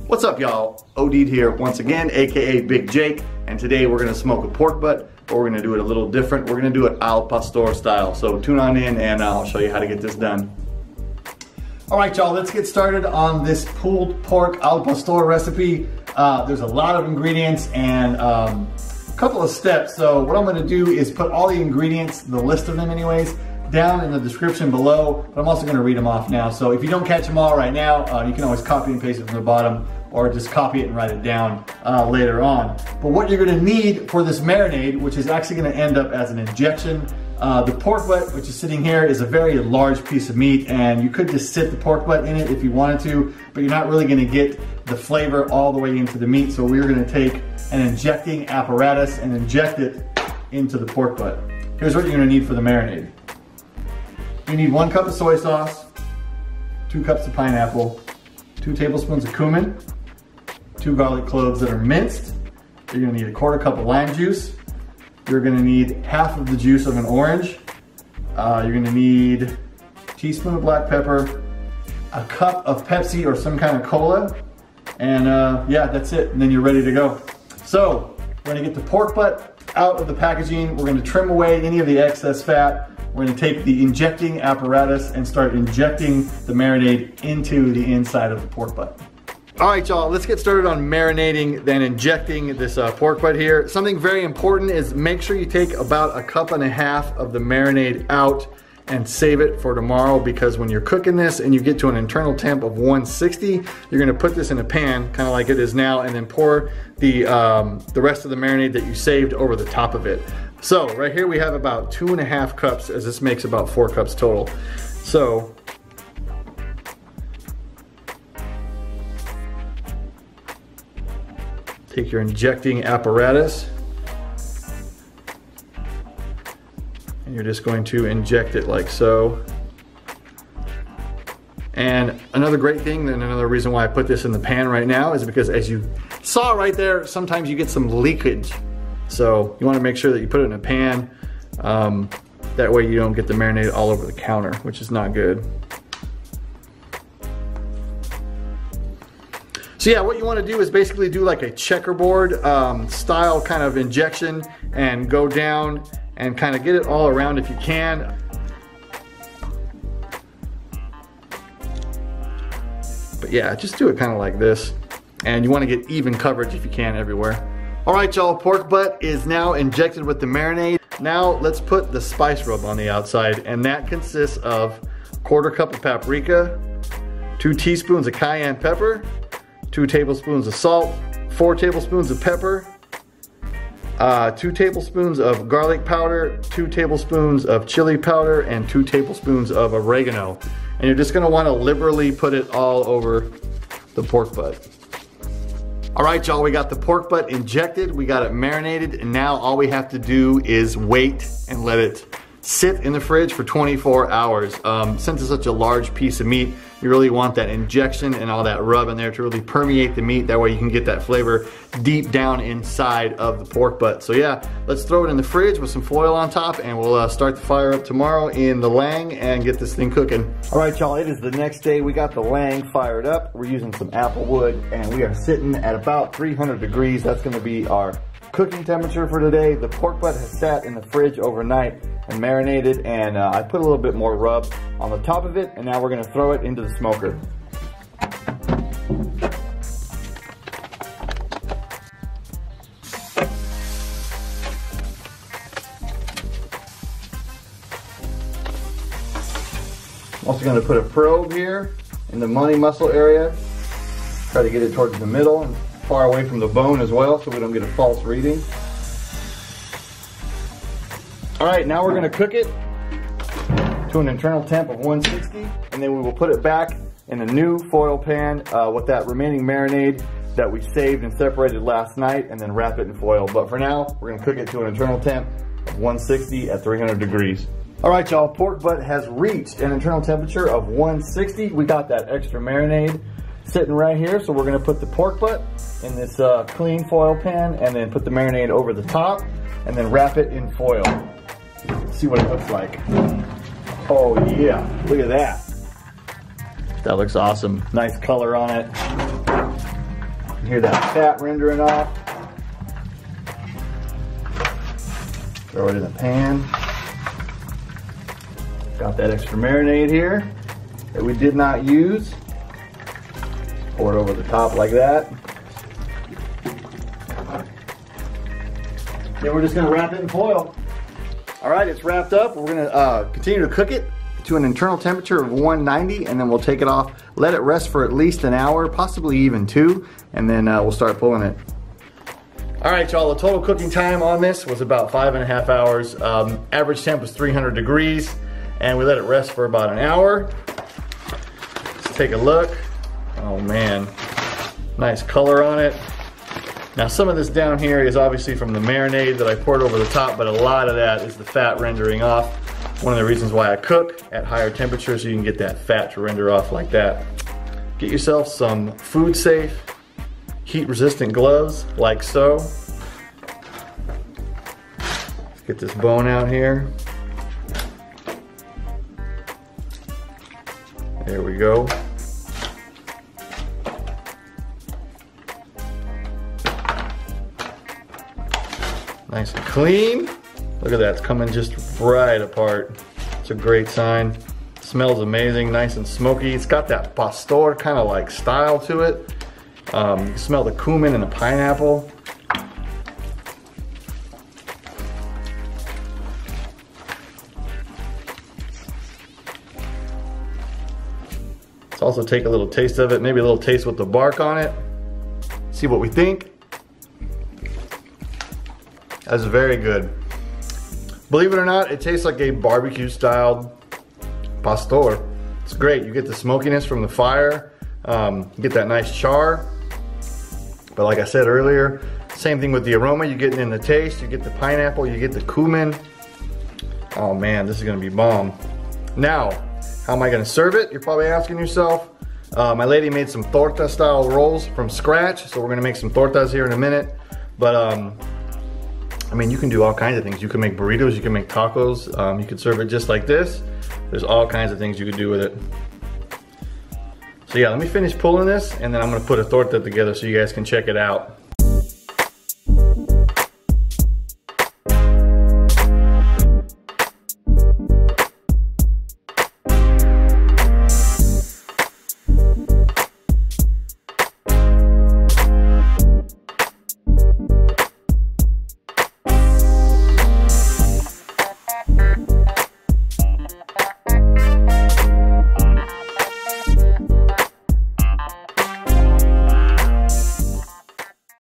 What's up, y'all? OD'd here once again, aka Big Jake, and today we're gonna smoke a pork butt, but we're gonna do it a little different. We're gonna do it al pastor style. So tune on in and I'll show you how to get this done. All right, y'all, let's get started on this pulled pork al pastor recipe. There's a lot of ingredients and a couple of steps. So what I'm gonna do is put all the ingredients, the list of them anyways, down in the description below, but I'm also gonna read them off now. So if you don't catch them all right now, you can always copy and paste it from the bottom or just copy it and write it down later on. But what you're gonna need for this marinade, which is actually gonna end up as an injection, the pork butt, which is sitting here, is a very large piece of meat, and you could just sit the pork butt in it if you wanted to, but you're not really gonna get the flavor all the way into the meat. So we're gonna take an injecting apparatus and inject it into the pork butt. Here's what you're gonna need for the marinade. You need 1 cup of soy sauce, 2 cups of pineapple, 2 tablespoons of cumin, 2 garlic cloves that are minced. You're gonna need a 1/4 cup of lime juice. You're gonna need half of the juice of an orange. You're gonna need a teaspoon of black pepper, a cup of Pepsi or some kind of cola, and yeah, that's it. And then you're ready to go. So we're gonna get the pork butt out of the packaging. We're gonna trim away any of the excess fat. We're gonna take the injecting apparatus and start injecting the marinade into the inside of the pork butt. All right, y'all, let's get started on marinating, then injecting this pork butt here. Something very important is make sure you take about 1.5 cups of the marinade out and save it for tomorrow, because when you're cooking this and you get to an internal temp of 160, you're gonna put this in a pan, kind of like it is now, and then pour the rest of the marinade that you saved over the top of it. So right here we have about 2.5 cups, as this makes about 4 cups total. So take your injecting apparatus and you're just going to inject it like so. And another great thing, and another reason why I put this in the pan right now, is because as you saw right there, sometimes you get some leakage. So you want to make sure that you put it in a pan. That way you don't get the marinade all over the counter, which is not good. So yeah, what you want to do is basically do like a checkerboard style kind of injection and go down and kind of get it all around if you can. But yeah, just do it kind of like this. And you want to get even coverage if you can everywhere. All right, y'all, pork butt is now injected with the marinade. Now let's put the spice rub on the outside, and that consists of 1/4 cup of paprika, 2 teaspoons of cayenne pepper, 2 tablespoons of salt, 4 tablespoons of pepper, 2 tablespoons of garlic powder, 2 tablespoons of chili powder, and 2 tablespoons of oregano. And you're just gonna wanna liberally put it all over the pork butt. All right, y'all, we got the pork butt injected, we got it marinated, and now all we have to do is wait and let it sit in the fridge for 24 hours. Since it's such a large piece of meat, you really want that injection and all that rub in there to really permeate the meat. That way you can get that flavor deep down inside of the pork butt. So yeah, let's throw it in the fridge with some foil on top, and we'll start the fire up tomorrow in the Lang and get this thing cooking. All right, y'all, it is the next day. We got the Lang fired up. We're using some apple wood, and we are sitting at about 300 degrees. That's gonna be our cooking temperature for today. The pork butt has sat in the fridge overnight and marinated, and I put a little bit more rub on the top of it, and now we're gonna throw it into the smoker. I'm also gonna put a probe here in the money muscle area. Try to get it towards the middle and far away from the bone as well, so we don't get a false reading. All right, now we're gonna cook it to an internal temp of 160, and then we will put it back in a new foil pan with that remaining marinade that we saved and separated last night, and then wrap it in foil. But for now, we're gonna cook it to an internal temp of 160 at 300 degrees. All right, y'all, pork butt has reached an internal temperature of 160. We got that extra marinade sitting right here, so we're gonna put the pork butt in this clean foil pan, and then put the marinade over the top, and then wrap it in foil. See what it looks like. Oh yeah, look at that. That looks awesome. Nice color on it. Hear that fat rendering off. Throw it in the pan. Got that extra marinade here that we did not use. Pour it over the top like that. Then we're just gonna wrap it in foil. All right, it's wrapped up. We're gonna continue to cook it to an internal temperature of 190, and then we'll take it off, let it rest for at least an hour, possibly even 2, and then we'll start pulling it. All right, y'all, the total cooking time on this was about 5.5 hours. Average temp was 300 degrees, and we let it rest for about an hour. Let's take a look. Oh man, nice color on it. Now some of this down here is obviously from the marinade that I poured over the top, but a lot of that is the fat rendering off. One of the reasons why I cook at higher temperatures so you can get that fat to render off like that. Get yourself some food safe, heat resistant gloves like so. Let's get this bone out here. There we go. Nice and clean. Look at that, it's coming just right apart. It's a great sign. Smells amazing, nice and smoky. It's got that pastor kind of like style to it. You can smell the cumin and the pineapple. Let's also take a little taste of it, maybe a little taste with the bark on it. See what we think. That's very good. Believe it or not, it tastes like a barbecue styled pastor. It's great. You get the smokiness from the fire, you get that nice char. But like I said earlier, same thing with the aroma. You get it in the taste, you get the pineapple, you get the cumin. Oh man, this is gonna be bomb. Now, how am I gonna serve it? You're probably asking yourself. My lady made some torta style rolls from scratch, so we're gonna make some tortas here in a minute. But I mean, you can do all kinds of things. You can make burritos, you can make tacos, you can serve it just like this. There's all kinds of things you could do with it. So yeah, let me finish pulling this, and then I'm gonna put a torta together so you guys can check it out.